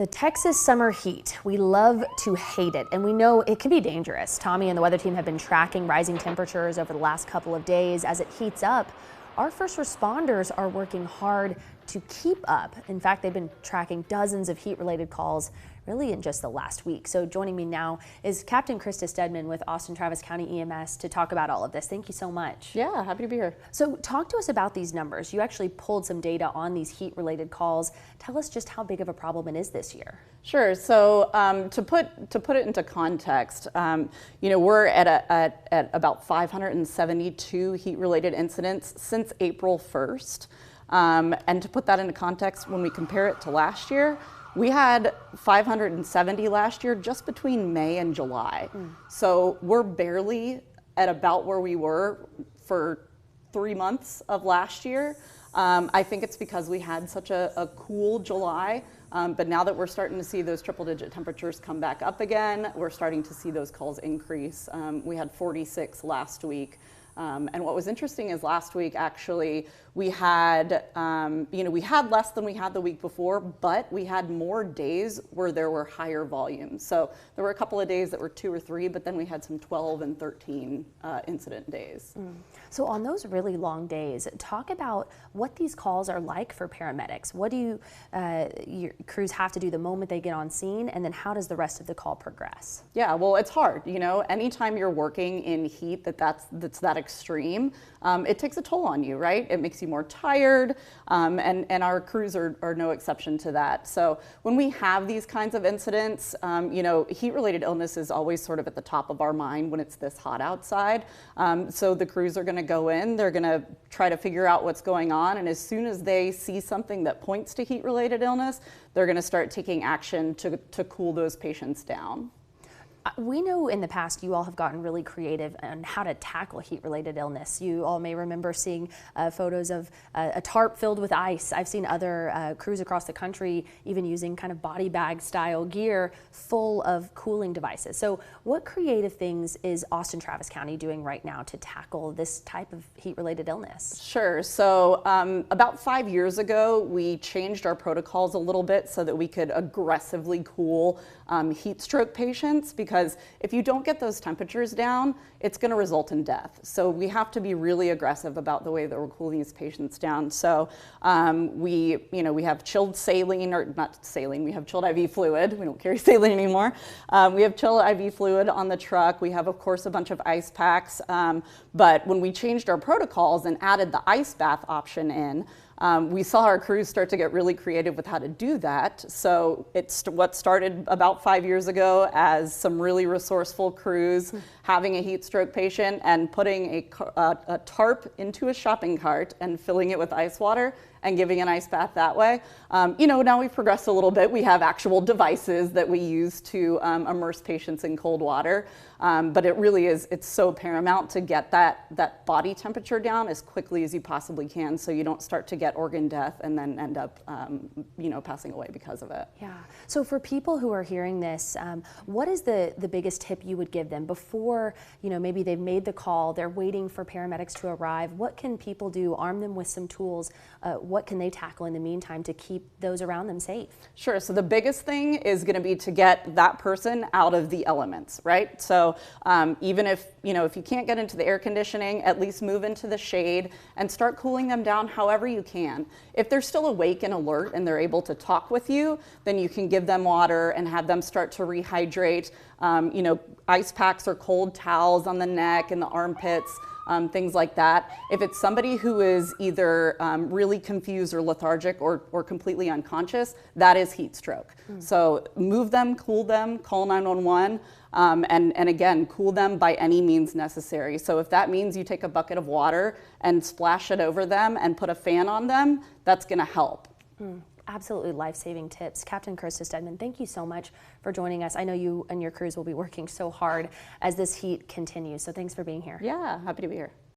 The Texas summer heat, we love to hate it, and we know it can be dangerous. Tommy and the weather team have been tracking rising temperatures over the last couple of days. As it heats up, our first responders are working hard to keep up. In fact, they've been tracking dozens of heat-related calls really in just the last week. So joining me now is Captain Christa Stedman with Austin-Travis County EMS to talk about all of this. Thank you so much. Yeah, happy to be here. So talk to us about these numbers. You actually pulled some data on these heat-related calls. Tell us just how big of a problem it is this year. Sure. So to put it into context, we're at about 572 heat-related incidents since April 1st. And to put that into context, when we compare it to last year, we had 570 last year just between May and July. So we're barely at about where we were for 3 months of last year. I think it's because we had such a cool July, but now that we're starting to see those triple-digit temperatures come back up again, we're starting to see those calls increase. We had 46 last week. And what was interesting is last week, actually, we had less than we had the week before, but we had more days where there were higher volumes. So there were a couple of days that were 2 or 3, but then we had some 12 and 13 incident days. So on those really long days, talk about what these calls are like for paramedics. What do your crews have to do the moment they get on scene, and then how does the rest of the call progress? Yeah, well, it's hard. Anytime you're working in heat that's that extreme, it takes a toll on you, right? It makes you more tired, and our crews are no exception to that. So when we have these kinds of incidents, heat-related illness is always sort of at the top of our mind when it's this hot outside. So the crews are going to go in, they're going to try to figure out what's going on, and as soon as they see something that points to heat-related illness, they're going to start taking action to cool those patients down. We know in the past you all have gotten really creative on how to tackle heat-related illness. You all may remember seeing photos of a tarp filled with ice. I've seen other crews across the country even using kind of body bag style gear full of cooling devices. So what creative things is Austin-Travis County doing right now to tackle this type of heat-related illness? Sure. So about 5 years ago, we changed our protocols a little bit so that we could aggressively cool heat stroke patients, because if you don't get those temperatures down, it's going to result in death. So we have to be really aggressive about the way that we're cooling these patients down. So we have chilled saline, or not saline, we have chilled IV fluid. We don't carry saline anymore. We have chilled IV fluid on the truck. We have, of course, a bunch of ice packs. But when we changed our protocols and added the ice bath option in, we saw our crews start to get really creative with how to do that. So it's what started about 5 years ago as some really resourceful crews having a heat stroke patient and putting a tarp into a shopping cart and filling it with ice water and giving an ice bath that way. Now we've progressed a little bit. We have actual devices that we use to immerse patients in cold water. But it really is, it's so paramount to get that body temperature down as quickly as you possibly can, so you don't start to get organ death and then end up passing away because of it. Yeah. So for people who are hearing this, what is the biggest tip you would give them before, maybe they've made the call, they're waiting for paramedics to arrive? What can people do? Arm them with some tools. What can they tackle in the meantime to keep those around them safe? Sure. So the biggest thing is going to be to get that person out of the elements, right? So even if you can't get into the air conditioning, at least move into the shade and start cooling them down however you can. If they're still awake and alert and they're able to talk with you, then you can give them water and have them start to rehydrate. Ice packs or cold towels on the neck and the armpits. Things like that. If it's somebody who is either really confused or lethargic or completely unconscious, that is heat stroke. So move them, cool them, call 911, and again, cool them by any means necessary. So if that means you take a bucket of water and splash it over them and put a fan on them, that's going to help. Absolutely life-saving tips. Captain Christa Stedman, thank you so much for joining us. I know you and your crews will be working so hard as this heat continues, so thanks for being here. Yeah, happy to be here.